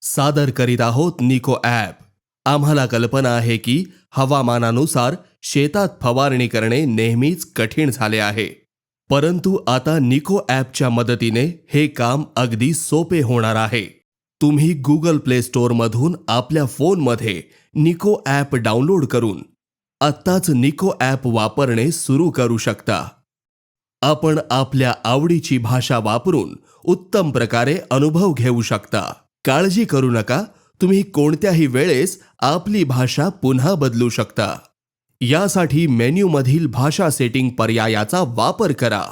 सादर करीत आहोत निको ॲप. आम्हाला कल्पना आहे की हवामानानुसार शेतात फवारणी करणे नेहमीच कठीण झाले आहे. परंतु आता निको ॲपच्या मदतीने हे काम अगदी सोपे होणार आहे. तुम्ही गुगल प्ले स्टोअरमधून आपल्या फोनमध्ये निको ॲप डाउनलोड करून आत्ताच निको ॲप वापरणे सुरू करू शकता. आपण आपल्या आवडीची भाषा वापरून उत्तम प्रकारे अनुभव घेऊ शकता. काळजी करू नका, तुम्ही कोणत्याही वेळेस आपली भाषा पुन्हा बदलू शकता. यासाठी मेन्यूमधील भाषा सेटिंग पर्यायाचा वापर करा.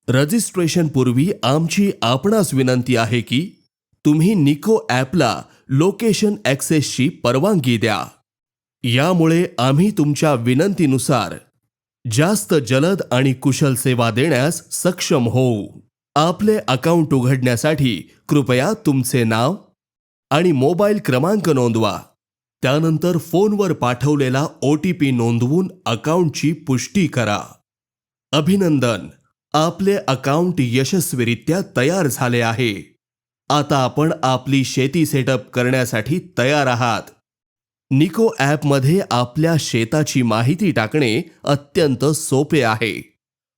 रजिस्ट्रेशन पूर्वी आमची आपणास विनंती आहे की तुम्ही निको ॲपला लोकेशन ॲक्सेसची परवानगी द्या. यामुळे आम्ही तुमच्या विनंतीनुसार जास्त जलद आणि कुशल सेवा देण्यास सक्षम होऊ. आपले अकाउंट उघडण्यासाठी कृपया तुमचे नाव आणि मोबाईल क्रमांक नोंदवा. त्यानंतर फोनवर पाठवलेला OTP नोंदवून अकाउंटची पुष्टी करा. अभिनंदन, आपले अकाउंट यशस्वीरित्या तयार झाले आहे. आता आपण आपली शेती सेटअप करण्यासाठी तयार आहात. निको ॲपमध्ये आपल्या शेताची माहिती टाकणे अत्यंत सोपे आहे.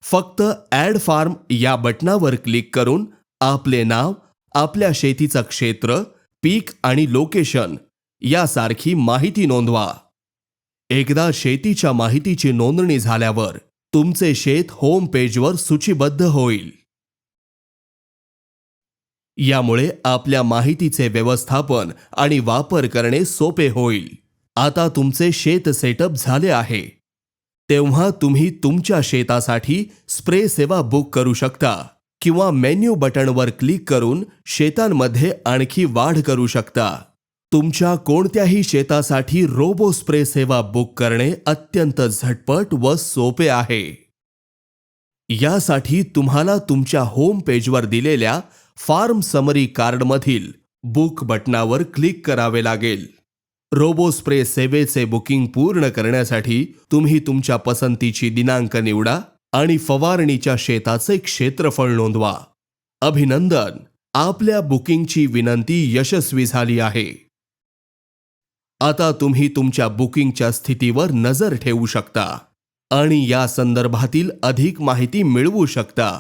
फक्त ॲड फार्म या बटणावर क्लिक करून आपले नाव, आपल्या शेतीचं क्षेत्र, पीक आणि लोकेशन यासारखी माहिती नोंदवा. एकदा शेतीच्या माहितीची नोंदणी झाल्यावर तुमचे शेत होम पेजवर सूचीबद्ध होईल. यामुळे आपल्या माहितीचे व्यवस्थापन आणि वापर करणे सोपे होईल. आता तुमचे शेत सेटअप झाले आहे. तेव्हा तुम्ही तुमच्या शेतासाठी स्प्रे सेवा बुक करू शकता किंवा मेन्यू बटणवर क्लिक करून शेतांमध्ये आणखी वाढ करू शकता. तुमच्या कोणत्याही शेतासाठी रोबो स्प्रे सेवा बुक करणे अत्यंत झटपट व सोपे आहे. यासाठी तुम्हाला तुमच्या होम पेजवर दिलेल्या फार्म समरी कार्डमधील बुक बटणावर क्लिक करावे लागेल. रोबो स्प्रे सेवेचे बुकिंग पूर्ण करण्यासाठी तुम्ही तुमच्या पसंतीची दिनांक निवडा आणि फवारणीच्या शेताचे क्षेत्रफळ नोंदवा. अभिनंदन, आपल्या बुकिंगची विनंती यशस्वी झाली आहे. आता तुम्ही तुमच्या बुकिंगच्या स्थितीवर नजर ठेवू शकता आणि या संदर्भातील अधिक माहिती मिळवू शकता.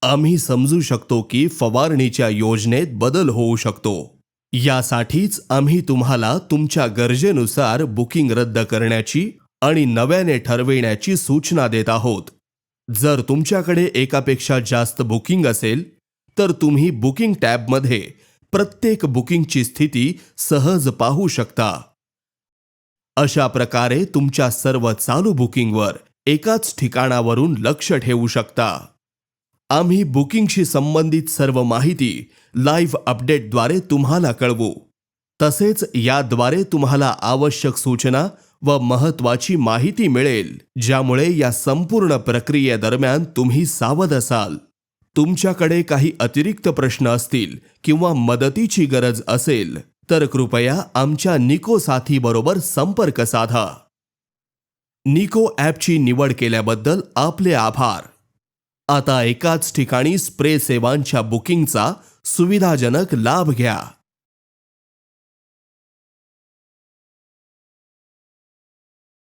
आम्ही समजू शकतो की फवारणीच्या योजनेत बदल होऊ शकतो. यासाठीच आम्ही तुम्हाला तुमच्या गरजेनुसार बुकिंग रद्द करण्याची आणि नव्याने ठरविण्याची सूचना देत आहोत. जर तुमच्याकडे एकापेक्षा जास्त बुकिंग असेल तर तुम्ही बुकिंग टॅबमध्ये प्रत्येक बुकिंगची स्थिती सहज पाहू शकता. अशा प्रकारे तुमच्या सर्व चालू बुकिंगवर एकाच ठिकाणावरून लक्ष ठेवू शकता. आम्ही बुकिंगशी संबंधित सर्व माहिती लाईव्ह अपडेटद्वारे तुम्हाला कळवू. तसेच याद्वारे तुम्हाला आवश्यक सूचना व महत्त्वाची माहिती मिळेल, ज्यामुळे या संपूर्ण प्रक्रियेदरम्यान तुम्ही सावध असाल. तुमच्याकडे काही अतिरिक्त प्रश्न असतील किंवा मदतीची गरज असेल तर कृपया आमच्या निको साथीबरोबर संपर्क साधा. निको ॲपची निवड केल्याबद्दल आपले आभार. आता एकाच ठिकाणी स्प्रे सेवांच्या बुकिंगचा सुविधाजनक लाभ घ्या.